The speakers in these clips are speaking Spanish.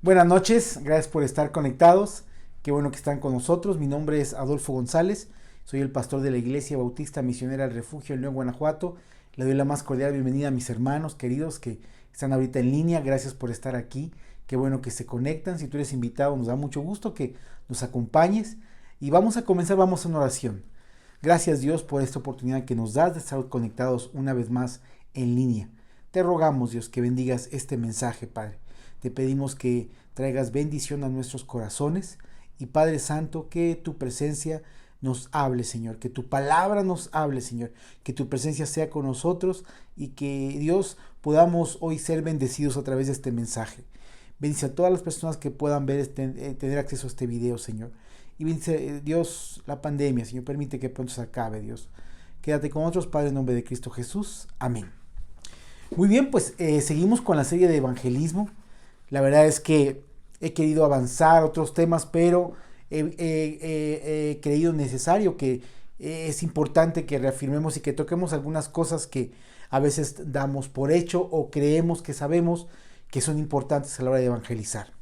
Buenas noches, gracias por estar conectados. Qué bueno que están con nosotros. Mi nombre es Adolfo González, soy el pastor de la Iglesia Bautista Misionera del Refugio en León, Guanajuato. Le doy la más cordial bienvenida a mis hermanos queridos que están ahorita en línea. Gracias por estar aquí. Qué bueno que se conectan. Si tú eres invitado, nos da mucho gusto que nos acompañes. Y vamos a comenzar, vamos a una oración. Gracias Dios por esta oportunidad que nos das de estar conectados una vez más en línea. Te rogamos, Dios, que bendigas este mensaje, Padre. Te pedimos que traigas bendición a nuestros corazones y Padre Santo, que tu presencia nos hable, Señor, que tu palabra nos hable, Señor, que tu presencia sea con nosotros y que Dios podamos hoy ser bendecidos a través de este mensaje. Bendice a todas las personas que puedan ver tener acceso a este video, Señor. Y bendice, Dios, la pandemia, Señor, permite que pronto se acabe, Dios. Quédate con nosotros, Padre, en nombre de Cristo Jesús. Amén. Muy bien, pues seguimos con la serie de evangelismo. La verdad es que he querido avanzar otros temas, pero he creído necesario que es importante que reafirmemos y que toquemos algunas cosas que a veces damos por hecho o creemos que sabemos que son importantes a la hora de evangelizar.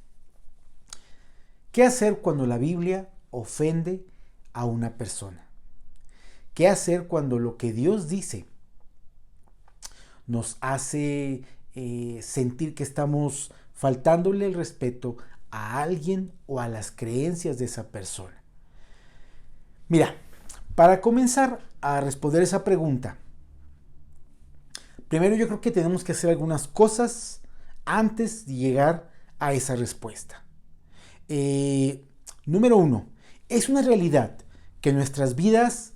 ¿Qué hacer cuando la Biblia ofende a una persona? ¿Qué hacer cuando lo que Dios dice nos hace sentir que estamos faltándole el respeto a alguien o a las creencias de esa persona? Mira, para comenzar a responder esa pregunta, primero yo creo que tenemos que hacer algunas cosas antes de llegar a esa respuesta. Número uno, es una realidad que nuestras vidas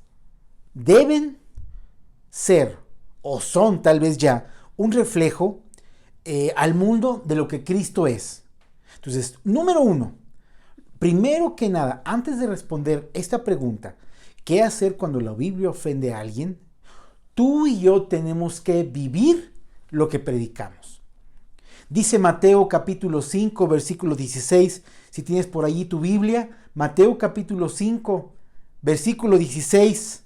deben ser o son tal vez ya un reflejo al mundo de lo que Cristo es. Entonces, número uno, primero que nada, antes de responder esta pregunta, ¿qué hacer cuando la Biblia ofende a alguien? Tú y yo tenemos que vivir lo que predicamos. Dice Mateo capítulo 5, versículo 16, si tienes por allí tu Biblia, Mateo capítulo 5, versículo 16,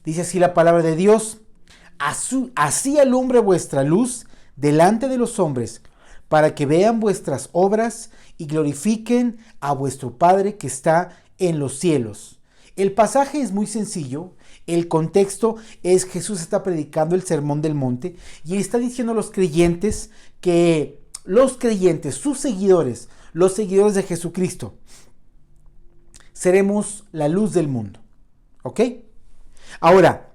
dice así la palabra de Dios: así alumbre vuestra luz delante de los hombres, para que vean vuestras obras y glorifiquen a vuestro Padre que está en los cielos. El pasaje es muy sencillo. El contexto es Jesús está predicando el Sermón del Monte y está diciendo a los creyentes que los creyentes, sus seguidores, los seguidores de Jesucristo, seremos la luz del mundo. ¿Ok? Ahora,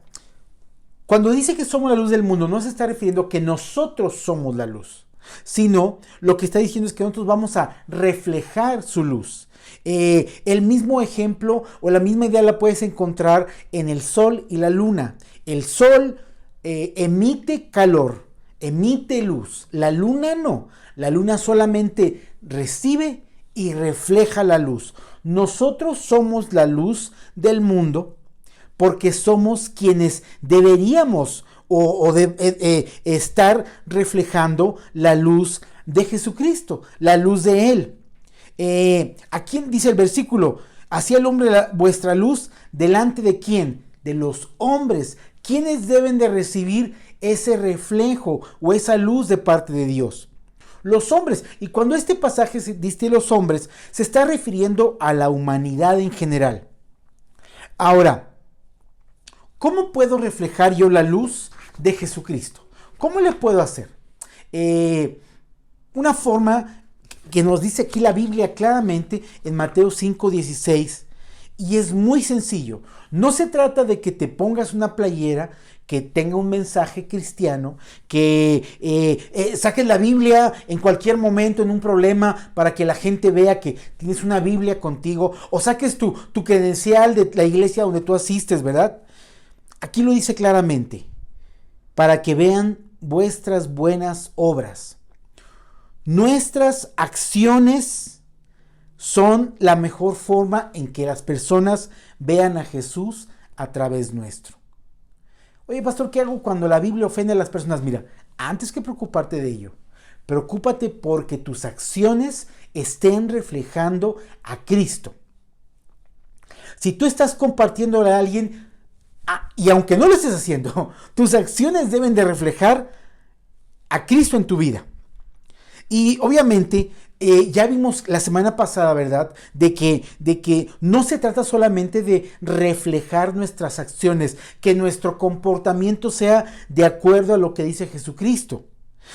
cuando dice que somos la luz del mundo, no se está refiriendo a que nosotros somos la luz, sino lo que está diciendo es que nosotros vamos a reflejar su luz. El mismo ejemplo o la misma idea la puedes encontrar en el sol y la luna. El sol emite calor, emite luz. La luna no. La luna solamente recibe y refleja la luz. Nosotros somos la luz del mundo, porque somos quienes deberíamos estar reflejando la luz de Jesucristo, la luz de Él. Aquí dice el versículo: así alumbre vuestra luz delante de ¿quién? De los hombres. ¿Quiénes deben de recibir ese reflejo o esa luz de parte de Dios? Los hombres. Y cuando este pasaje dice los hombres, se está refiriendo a la humanidad en general. Ahora, ¿cómo puedo reflejar yo la luz de Jesucristo? ¿Cómo le puedo hacer? Una forma que nos dice aquí la Biblia claramente en Mateo 5:16, y es muy sencillo. No se trata de que te pongas una playera que tenga un mensaje cristiano, que saques la Biblia en cualquier momento en un problema para que la gente vea que tienes una Biblia contigo, o saques tu credencial de la iglesia donde tú asistes, ¿verdad? Aquí lo dice claramente: para que vean vuestras buenas obras. Nuestras acciones son la mejor forma en que las personas vean a Jesús a través nuestro. Oye, pastor, ¿qué hago cuando la Biblia ofende a las personas? Mira, antes que preocuparte de ello, preocúpate porque tus acciones estén reflejando a Cristo. Si tú estás compartiendo a alguien, y aunque no lo estés haciendo, tus acciones deben de reflejar a Cristo en tu vida. Y obviamente ya vimos la semana pasada, ¿verdad? De que no se trata solamente de reflejar nuestras acciones, que nuestro comportamiento sea de acuerdo a lo que dice Jesucristo,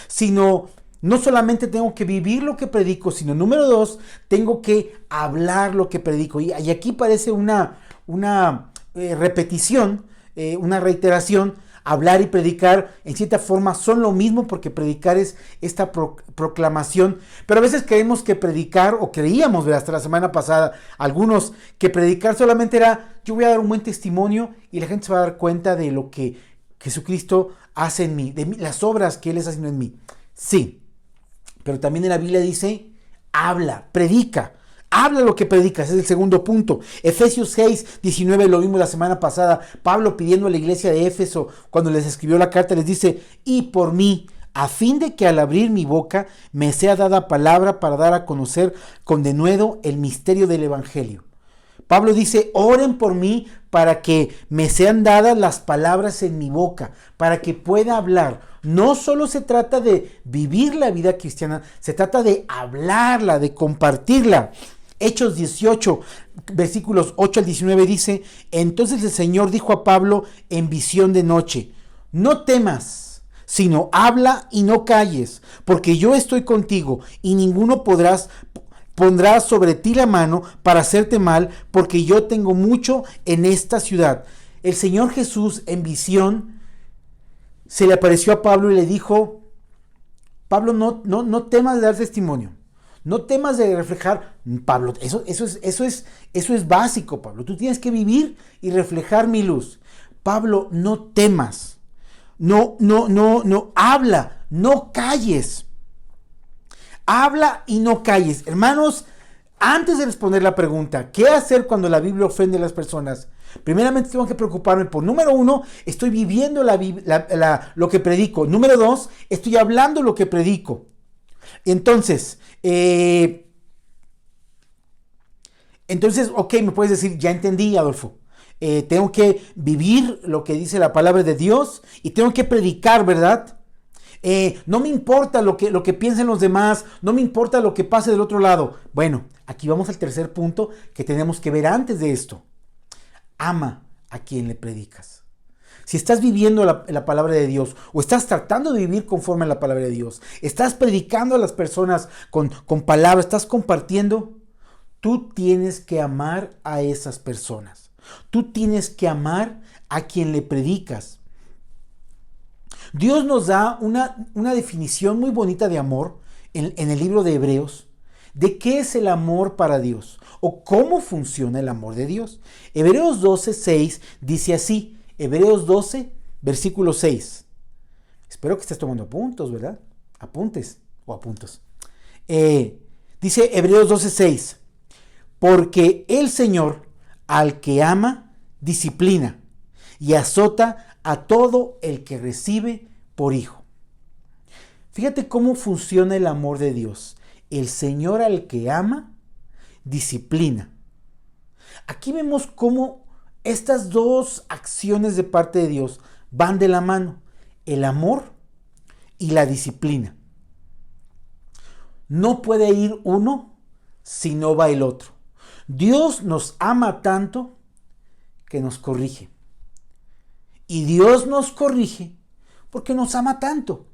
sino no solamente tengo que vivir lo que predico, sino número dos, tengo que hablar lo que predico. Y aquí parece una repetición, una reiteración. Hablar y predicar en cierta forma son lo mismo, porque predicar es esta proclamación, pero a veces creemos que predicar, o creíamos hasta la semana pasada algunos, que predicar solamente era yo voy a dar un buen testimonio y la gente se va a dar cuenta de lo que Jesucristo hace en mí, las obras que Él está haciendo en mí. Sí, pero también en la Biblia dice habla, predica. Habla lo que predicas, es el segundo punto. Efesios 6, 19, lo vimos la semana pasada. Pablo pidiendo a la iglesia de Éfeso, cuando les escribió la carta, les dice: y por mí, a fin de que al abrir mi boca me sea dada palabra para dar a conocer con denuedo el misterio del evangelio. Pablo dice: oren por mí para que me sean dadas las palabras en mi boca, para que pueda hablar. No solo se trata de vivir la vida cristiana, se trata de hablarla, de compartirla. Hechos 18, versículos 8 al 19 dice: entonces el Señor dijo a Pablo en visión de noche: no temas, sino habla y no calles, porque yo estoy contigo y ninguno pondrá sobre ti la mano para hacerte mal, porque yo tengo mucho en esta ciudad. El Señor Jesús en visión se le apareció a Pablo y le dijo: Pablo, no temas de dar testimonio. No temas de reflejar, Pablo, eso es básico, Pablo. Tú tienes que vivir y reflejar mi luz. Pablo, no temas. No, habla, no calles. Habla y no calles. Hermanos, antes de responder la pregunta, ¿qué hacer cuando la Biblia ofende a las personas? Primeramente tengo que preocuparme por, número uno, estoy viviendo lo que predico. Número dos, estoy hablando lo que predico. Entonces, ok, me puedes decir: ya entendí, Adolfo. Tengo que vivir lo que dice la palabra de Dios y tengo que predicar, ¿verdad? No me importa lo que piensen los demás, no me importa lo que pase del otro lado. Bueno, aquí vamos al tercer punto que tenemos que ver antes de esto. Ama a quien le predicas. Si estás viviendo la palabra de Dios, o estás tratando de vivir conforme a la palabra de Dios, estás predicando a las personas con palabras, estás compartiendo, tú tienes que amar a esas personas. Tú tienes que amar a quien le predicas. Dios nos da una definición muy bonita de amor en el libro de Hebreos, de qué es el amor para Dios o cómo funciona el amor de Dios. Hebreos 12, 6 dice así. Hebreos 12, versículo 6. Espero que estés tomando apuntes, ¿verdad? Apuntes o apuntos. Dice Hebreos 12, 6. Porque el Señor al que ama disciplina y azota a todo el que recibe por hijo. Fíjate cómo funciona el amor de Dios. El Señor al que ama disciplina. Aquí vemos cómo estas dos acciones de parte de Dios van de la mano: el amor y la disciplina. No puede ir uno si no va el otro. Dios nos ama tanto que nos corrige. Y Dios nos corrige porque nos ama tanto.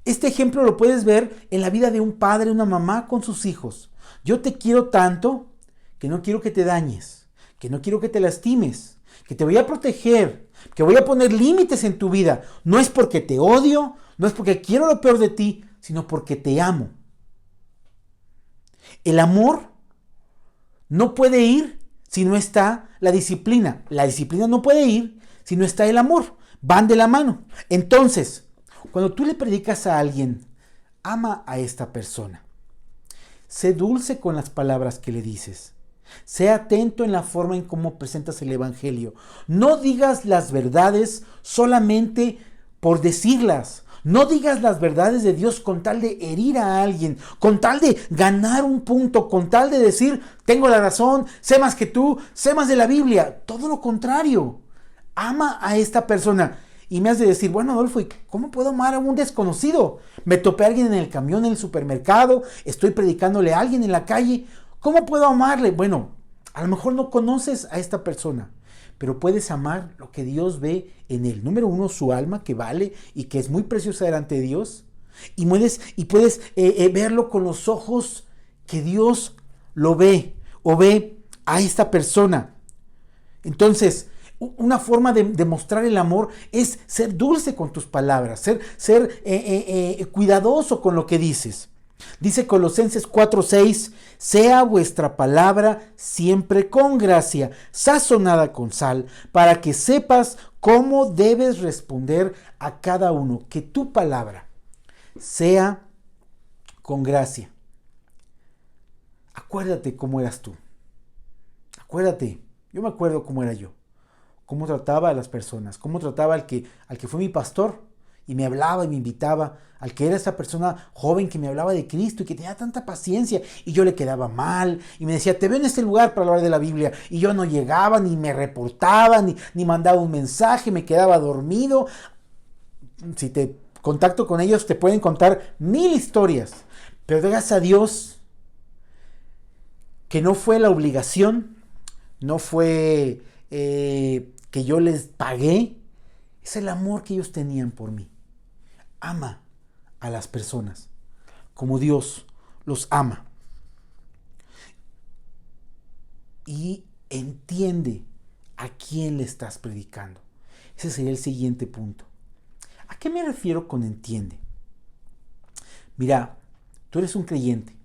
Este ejemplo lo puedes ver en la vida de un padre, una mamá con sus hijos. Yo te quiero tanto que no quiero que te dañes, que no quiero que te lastimes, que te voy a proteger, que voy a poner límites en tu vida. No es porque te odio, no es porque quiero lo peor de ti, sino porque te amo. El amor no puede ir si no está la disciplina. La disciplina no puede ir si no está el amor. Van de la mano. Entonces, cuando tú le predicas a alguien, ama a esta persona. Sé dulce con las palabras que le dices. Sé atento en la forma en cómo presentas el evangelio. No digas las verdades solamente por decirlas. No digas las verdades de Dios con tal de herir a alguien, con tal de ganar un punto, con tal de decir, tengo la razón, sé más que tú, sé más de la Biblia. Todo lo contrario. Ama a esta persona. Y me has de decir, bueno, Adolfo, ¿y cómo puedo amar a un desconocido? Me topé a alguien en el camión, en el supermercado, estoy predicándole a alguien en la calle. ¿Cómo puedo amarle? Bueno, a lo mejor no conoces a esta persona, pero puedes amar lo que Dios ve en él. Número uno, su alma, que vale y que es muy preciosa delante de Dios. Y puedes verlo con los ojos que Dios lo ve o ve a esta persona. Entonces, una forma de mostrar el amor es ser dulce con tus palabras, ser cuidadoso con lo que dices. Dice Colosenses 4:6, sea vuestra palabra siempre con gracia, sazonada con sal, para que sepas cómo debes responder a cada uno. Que tu palabra sea con gracia. Acuérdate cómo eras tú. Acuérdate, yo me acuerdo cómo era yo. Cómo trataba a las personas, cómo trataba al que fue mi pastor y me hablaba y me invitaba, al que era esa persona joven que me hablaba de Cristo y que tenía tanta paciencia y yo le quedaba mal y me decía, te veo en este lugar para hablar de la Biblia, y yo no llegaba, ni me reportaba, ni mandaba un mensaje, me quedaba dormido. Si te contacto con ellos te pueden contar 1000 historias, pero gracias a Dios que no fue la obligación, no fue que yo les pagué, es el amor que ellos tenían por mí. Ama a las personas como Dios los ama. Y entiende a quién le estás predicando. Ese sería el siguiente punto. ¿A qué me refiero con entiende? Mira, tú eres un creyente.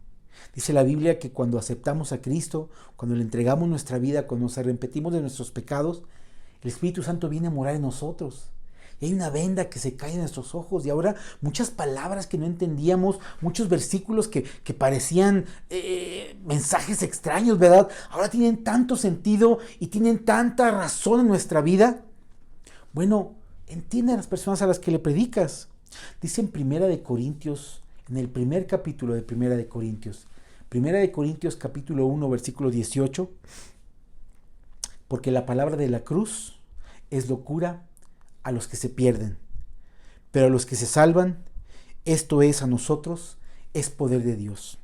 Dice la Biblia que cuando aceptamos a Cristo, cuando le entregamos nuestra vida, cuando nos arrepentimos de nuestros pecados, el Espíritu Santo viene a morar en nosotros. Y hay una venda que se cae en nuestros ojos. Y ahora muchas palabras que no entendíamos, muchos versículos que parecían mensajes extraños, ¿verdad? Ahora tienen tanto sentido y tienen tanta razón en nuestra vida. Bueno, entiende a las personas a las que le predicas. Dice en Primera de Corintios, en el primer capítulo de Primera de Corintios capítulo 1, versículo 18, porque la palabra de la cruz es locura a los que se pierden, pero a los que se salvan, esto es a nosotros, es poder de Dios.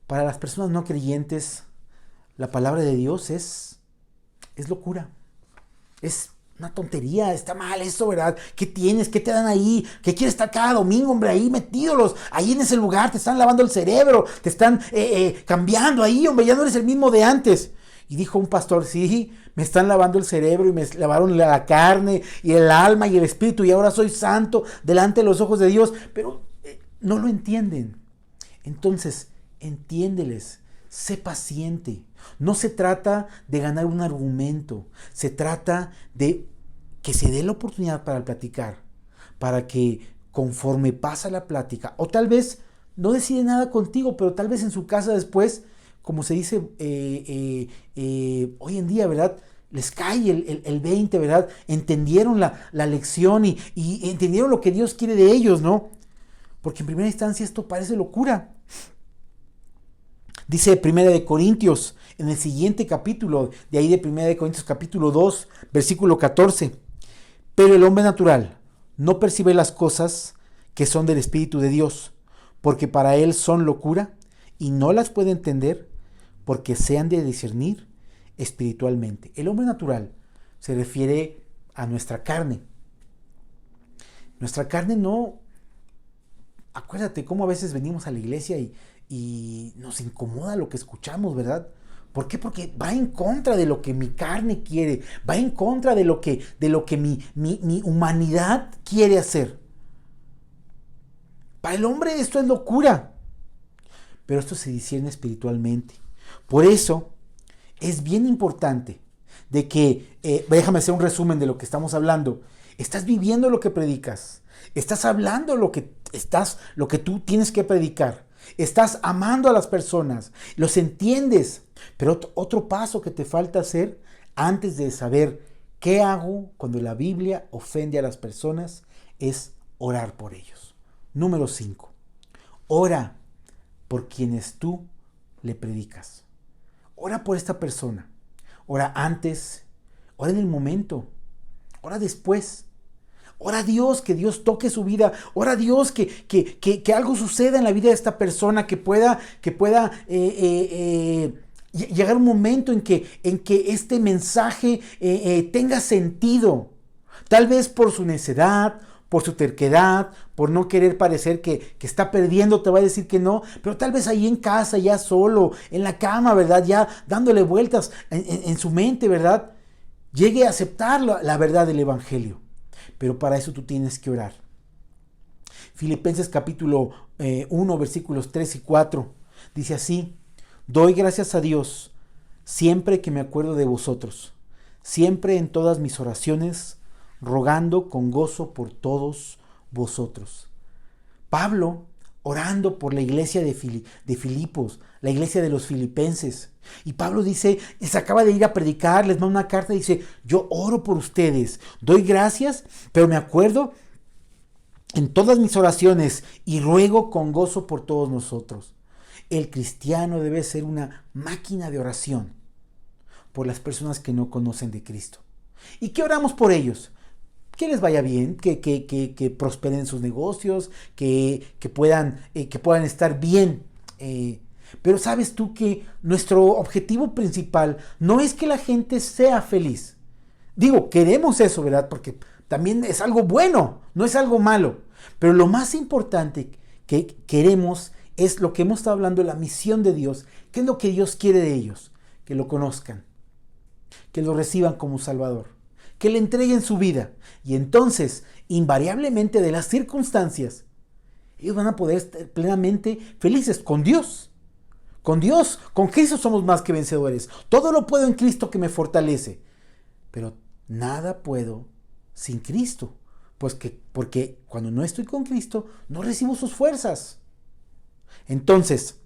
Para las personas no creyentes, la palabra de Dios es locura, es una tontería, está mal eso, ¿verdad? ¿Qué tienes? ¿Qué te dan ahí? ¿Qué quieres estar cada domingo, hombre? Ahí metidos, ahí en ese lugar, te están lavando el cerebro, te están cambiando ahí, hombre, ya no eres el mismo de antes. Y dijo un pastor, sí, me están lavando el cerebro y me lavaron la carne y el alma y el espíritu y ahora soy santo delante de los ojos de Dios, pero no lo entienden. Entonces, entiéndeles, sé paciente. No se trata de ganar un argumento, se trata de que se dé la oportunidad para platicar, para que conforme pasa la plática, o tal vez no decide nada contigo, pero tal vez en su casa después, como se dice hoy en día, ¿verdad? Les cae el 20, ¿verdad? Entendieron la lección y entendieron lo que Dios quiere de ellos, ¿no? Porque en primera instancia esto parece locura. Dice Primera de Corintios, en el siguiente capítulo, de ahí de Primera de Corintios capítulo 2, versículo 14. Pero el hombre natural no percibe las cosas que son del Espíritu de Dios, porque para él son locura y no las puede entender porque se han de discernir espiritualmente. El hombre natural se refiere a nuestra carne. Nuestra carne no... Acuérdate cómo a veces venimos a la iglesia y nos incomoda lo que escuchamos, ¿verdad? ¿Por qué? Porque va en contra de lo que mi carne quiere, va en contra de lo que mi humanidad quiere hacer. Para el hombre esto es locura, pero esto se discierne espiritualmente. Por eso es bien importante de que, déjame hacer un resumen de lo que estamos hablando. Estás viviendo lo que predicas, estás hablando lo que tú tienes que predicar. Estás amando a las personas, los entiendes, pero otro paso que te falta hacer antes de saber qué hago cuando la Biblia ofende a las personas es orar por ellos. Número 5. Ora por quienes tú le predicas. Ora por esta persona. Ora antes, ora en el momento, ora después. Ora a Dios que Dios toque su vida. Ora a Dios que algo suceda en la vida de esta persona, que pueda llegar un momento en que este mensaje tenga sentido. Tal vez por su necedad, por su terquedad, por no querer parecer que está perdiendo, te va a decir que no, pero tal vez ahí en casa, ya solo, en la cama, ¿verdad? Ya dándole vueltas en su mente, ¿verdad? Llegue a aceptar la verdad del Evangelio. Pero para eso tú tienes que orar. Filipenses capítulo 1, versículos 3 y 4, dice así: doy gracias a Dios siempre que me acuerdo de vosotros, siempre en todas mis oraciones, rogando con gozo por todos vosotros. Pablo orando por la iglesia de Filipos, la iglesia de los filipenses. Y Pablo dice, se acaba de ir a predicar, les manda una carta y dice, yo oro por ustedes, doy gracias, pero me acuerdo en todas mis oraciones y ruego con gozo por todos nosotros. El cristiano debe ser una máquina de oración por las personas que no conocen de Cristo. ¿Y qué oramos por ellos? Que les vaya bien, que prosperen sus negocios, que puedan estar bien. Pero sabes tú que nuestro objetivo principal no es que la gente sea feliz. Digo, queremos eso, ¿verdad? Porque también es algo bueno, no es algo malo. Pero lo más importante que queremos es lo que hemos estado hablando, la misión de Dios. ¿Qué es lo que Dios quiere de ellos? Que lo conozcan, que lo reciban como Salvador, que le entreguen su vida. Y entonces, invariablemente de las circunstancias, ellos van a poder estar plenamente felices con Dios. Con Dios, con Cristo somos más que vencedores. Todo lo puedo en Cristo que me fortalece. Pero nada puedo sin Cristo. Porque cuando no estoy con Cristo, no recibo sus fuerzas. Entonces,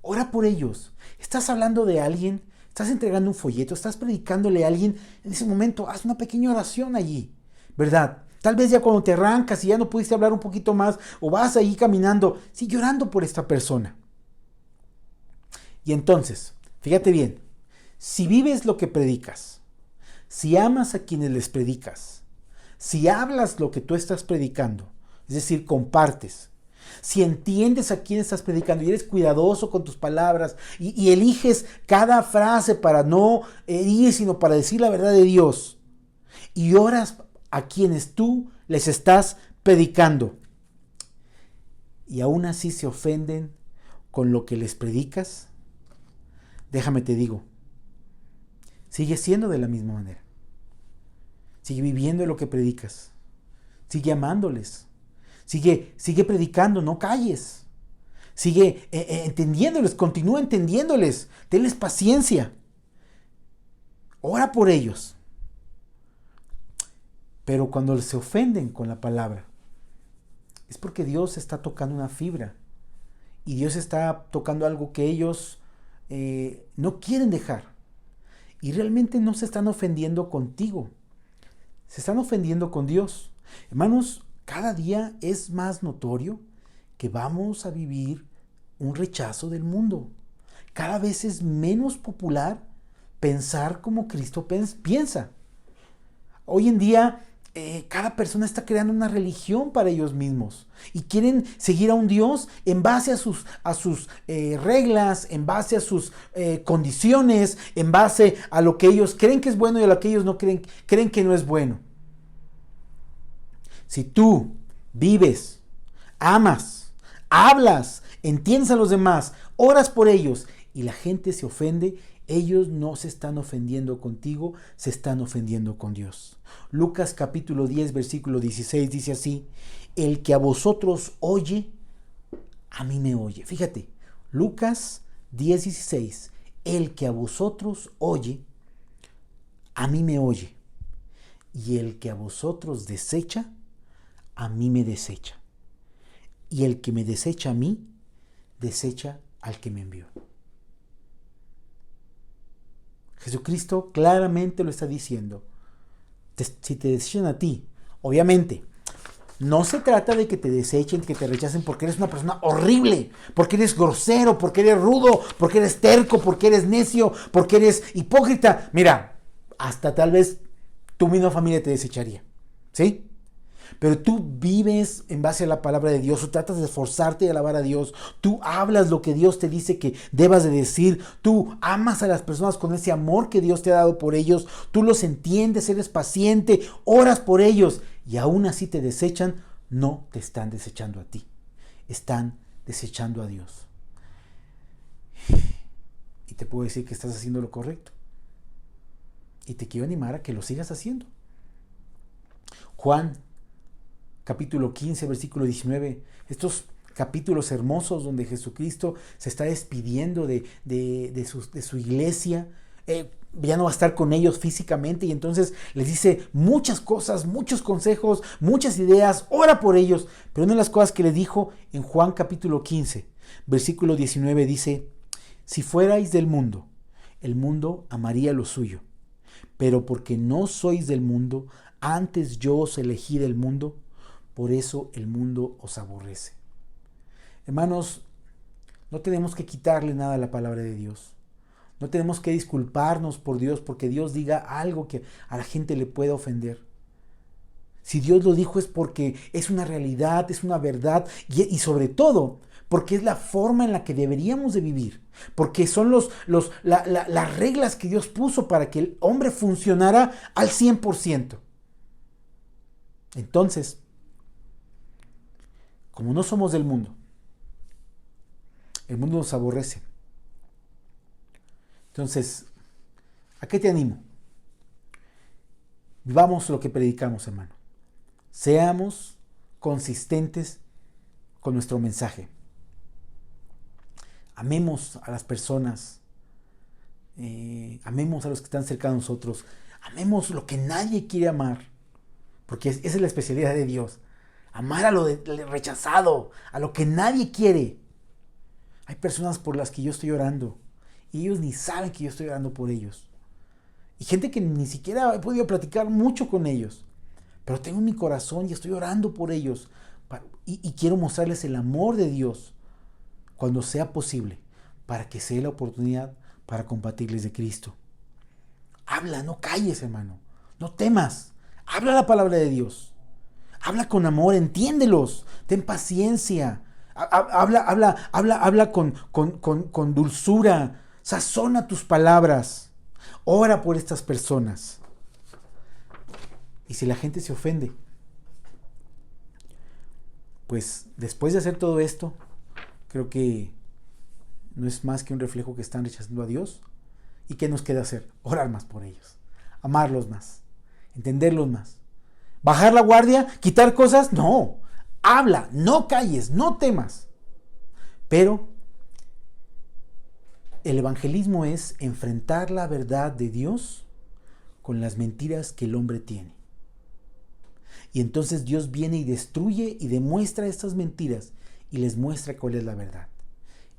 ora por ellos. Estás hablando de alguien, estás entregando un folleto, estás predicándole a alguien, en ese momento haz una pequeña oración allí, ¿verdad? Tal vez ya cuando te arrancas y ya no pudiste hablar un poquito más, o vas ahí caminando, sigue orando por esta persona. Y entonces, fíjate bien, si vives lo que predicas, si amas a quienes les predicas, si hablas lo que tú estás predicando, es decir, compartes, si entiendes a quién estás predicando y eres cuidadoso con tus palabras y eliges cada frase para no herir, sino para decir la verdad de Dios, y oras a quienes tú les estás predicando, y aún así se ofenden con lo que les predicas, déjame te digo, sigue siendo de la misma manera. Sigue viviendo lo que predicas. Sigue amándoles. Sigue predicando, no calles. Sigue entendiéndoles, continúa entendiéndoles. Tenles paciencia. Ora por ellos. Pero cuando se ofenden con la palabra, es porque Dios está tocando una fibra. Y Dios está tocando algo que ellos no quieren dejar. Y realmente no se están ofendiendo contigo. Se están ofendiendo con Dios. Hermanos, cada día es más notorio que vamos a vivir un rechazo del mundo. Cada vez es menos popular pensar como Cristo piensa. Hoy en día, cada persona está creando una religión para ellos mismos y quieren seguir a un Dios en base a sus reglas, en base a sus condiciones, en base a lo que ellos creen que es bueno y a lo que ellos no creen que no es bueno. Si tú vives, amas, hablas, entiendes a los demás, oras por ellos y la gente se ofende, ellos no se están ofendiendo contigo, se están ofendiendo con Dios. Lucas capítulo 10, versículo 16 dice así: el que a vosotros oye, a mí me oye. Fíjate, Lucas 10, 16, el que a vosotros oye, a mí me oye. Y el que a vosotros desecha, a mí me desecha. Y el que me desecha a mí, desecha al que me envió. Jesucristo claramente lo está diciendo. Si te desechan a ti, obviamente, no se trata de que te desechen, que te rechacen porque eres una persona horrible, porque eres grosero, porque eres rudo, porque eres terco, porque eres necio, porque eres hipócrita. Mira, hasta tal vez tu misma familia te desecharía, ¿sí? Pero tú vives en base a la palabra de Dios, o tratas de esforzarte y alabar a Dios. Tú hablas lo que Dios te dice que debas de decir. Tú amas a las personas con ese amor que Dios te ha dado por ellos. Tú los entiendes, eres paciente, oras por ellos y aún así te desechan. No te están desechando a ti, están desechando a Dios. Y te puedo decir que estás haciendo lo correcto. Y te quiero animar a que lo sigas haciendo. Juan capítulo 15, versículo 19. Estos capítulos hermosos donde Jesucristo se está despidiendo de su iglesia. Ya no va a estar con ellos físicamente y entonces les dice muchas cosas, muchos consejos, muchas ideas, ora por ellos. Pero una de las cosas que le dijo en Juan capítulo 15, versículo 19 dice: si fuerais del mundo, el mundo amaría lo suyo. Pero porque no sois del mundo, antes yo os elegí del mundo, por eso el mundo os aborrece. Hermanos, no tenemos que quitarle nada a la palabra de Dios. No tenemos que disculparnos por Dios porque Dios diga algo que a la gente le pueda ofender. Si Dios lo dijo es porque es una realidad, es una verdad y sobre todo porque es la forma en la que deberíamos de vivir. Porque son las reglas que Dios puso para que el hombre funcionara al 100%. Entonces, como no somos del mundo, el mundo nos aborrece. Entonces, ¿a qué te animo? Vivamos lo que predicamos, hermano. Seamos consistentes con nuestro mensaje. Amemos a las personas. Amemos a los que están cerca de nosotros. Amemos lo que nadie quiere amar. Porque esa es la especialidad de Dios. Amar a lo rechazado, a lo que nadie quiere. Hay personas por las que yo estoy orando y ellos ni saben que yo estoy orando por ellos. Y gente que ni siquiera he podido platicar mucho con ellos. Pero tengo en mi corazón y estoy orando por ellos. Y quiero mostrarles el amor de Dios cuando sea posible, para que sea la oportunidad para compartirles de Cristo. Habla, no calles, hermano. No temas. Habla la palabra de Dios. Habla con amor, entiéndelos. Ten paciencia. Habla con dulzura. Sazona tus palabras. Ora por estas personas. Y si la gente se ofende, pues después de hacer todo esto, creo que no es más que un reflejo que están rechazando a Dios. ¿Y qué nos queda hacer? Orar más por ellos. Amarlos más. Entenderlos más. ¿Bajar la guardia? ¿Quitar cosas? No. Habla, no calles, no temas. Pero el evangelismo es enfrentar la verdad de Dios con las mentiras que el hombre tiene. Y entonces Dios viene y destruye y demuestra estas mentiras y les muestra cuál es la verdad.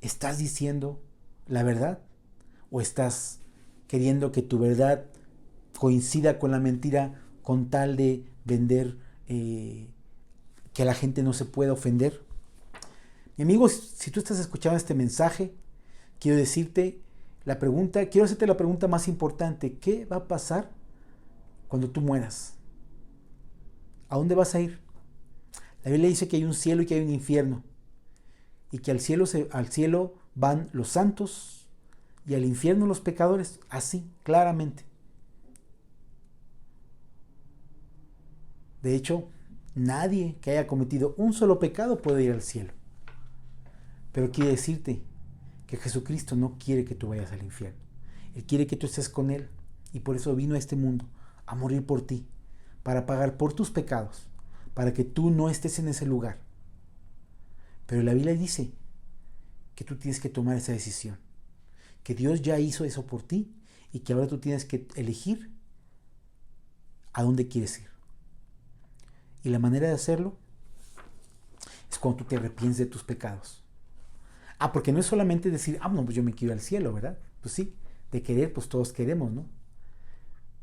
¿Estás diciendo la verdad? ¿O estás queriendo que tu verdad coincida con la mentira con tal de vender que la gente no se pueda ofender? Mi amigo, si tú estás escuchando este mensaje, quiero hacerte la pregunta más importante. ¿Qué va a pasar cuando tú mueras? ¿A dónde vas a ir? La Biblia dice que hay un cielo y que hay un infierno. Y que al cielo van los santos y al infierno los pecadores. Así, claramente. De hecho, nadie que haya cometido un solo pecado puede ir al cielo. Pero quiere decirte que Jesucristo no quiere que tú vayas al infierno. Él quiere que tú estés con Él. Y por eso vino a este mundo a morir por ti. Para pagar por tus pecados. Para que tú no estés en ese lugar. Pero la Biblia dice que tú tienes que tomar esa decisión. Que Dios ya hizo eso por ti. Y que ahora tú tienes que elegir a dónde quieres ir. Y la manera de hacerlo es cuando tú te arrepientes de tus pecados. Porque no es solamente decir, no, pues yo me quiero al cielo, ¿verdad? Pues sí, de querer, pues todos queremos, ¿no?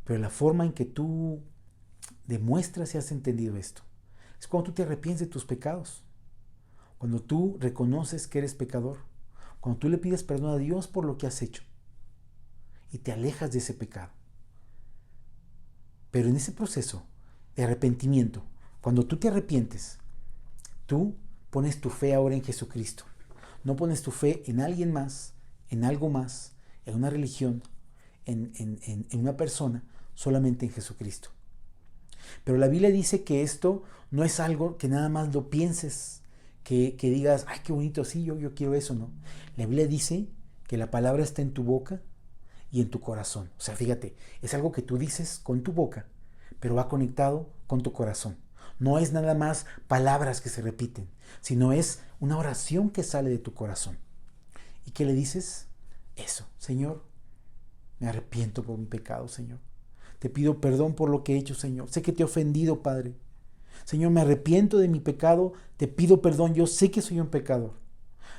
Pero la forma en que tú demuestras si has entendido esto es cuando tú te arrepientes de tus pecados. Cuando tú reconoces que eres pecador. Cuando tú le pides perdón a Dios por lo que has hecho. Y te alejas de ese pecado. Pero en ese proceso de arrepentimiento, Cuando tú te arrepientes, tú pones tu fe ahora en Jesucristo. No pones tu fe en alguien más, en algo más, en una religión, en una persona, solamente en Jesucristo. Pero la Biblia dice que esto no es algo que nada más lo pienses, que digas, ay, qué bonito, sí, yo quiero eso, ¿no? La Biblia dice que la palabra está en tu boca y en tu corazón. O sea, fíjate, es algo que tú dices con tu boca, pero va conectado con tu corazón. No es nada más palabras que se repiten, sino es una oración que sale de tu corazón. ¿Y qué le dices? Eso, Señor, me arrepiento por mi pecado, Señor. Te pido perdón por lo que he hecho, Señor. Sé que te he ofendido, Padre. Señor, me arrepiento de mi pecado. Te pido perdón. Yo sé que soy un pecador.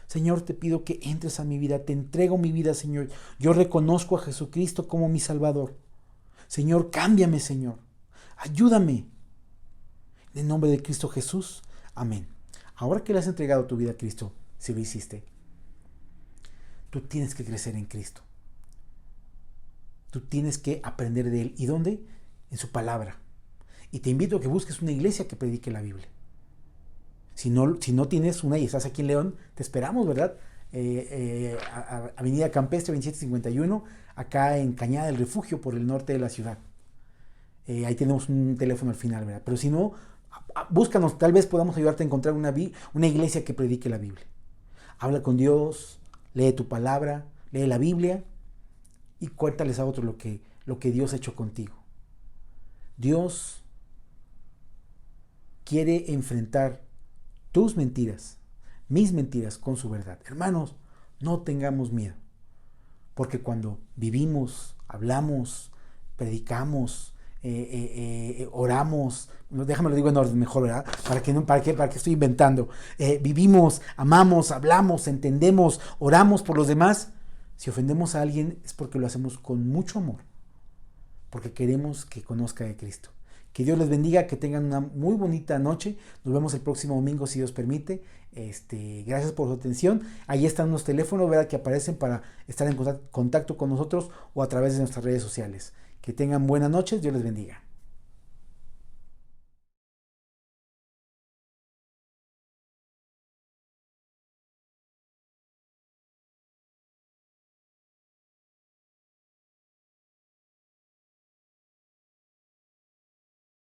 Señor, te pido que entres a mi vida. Te entrego mi vida, Señor. Yo reconozco a Jesucristo como mi Salvador. Señor, cámbiame, Señor. Ayúdame. En el nombre de Cristo Jesús. Amén. Ahora que le has entregado tu vida a Cristo, si lo hiciste, tú tienes que crecer en Cristo. Tú tienes que aprender de Él. ¿Y dónde? En su palabra. Y te invito a que busques una iglesia que predique la Biblia. Si no tienes una y estás aquí en León, te esperamos, ¿verdad? Avenida Campestre 2751, acá en Cañada del Refugio, por el norte de la ciudad. Ahí tenemos un teléfono al final, ¿verdad? Pero si no, búscanos, tal vez podamos ayudarte a encontrar una iglesia que predique la Biblia. Habla con Dios, lee tu palabra, lee la Biblia y cuéntales a otros lo que Dios ha hecho contigo. Dios quiere enfrentar tus mentiras, mis mentiras, con su verdad. Hermanos, no tengamos miedo, porque cuando vivimos, hablamos, predicamos, oramos, déjame lo digo en orden mejor, ¿verdad? ¿Para qué estoy inventando? Vivimos, amamos, hablamos, entendemos, oramos por los demás. Si ofendemos a alguien es porque lo hacemos con mucho amor, porque queremos que conozca de Cristo. Que Dios les bendiga, que tengan una muy bonita noche. Nos vemos el próximo domingo, si Dios permite. Gracias por su atención. Ahí están los teléfonos, ¿verdad?, que aparecen para estar en contacto con nosotros o a través de nuestras redes sociales. Que tengan buenas noches. Dios les bendiga.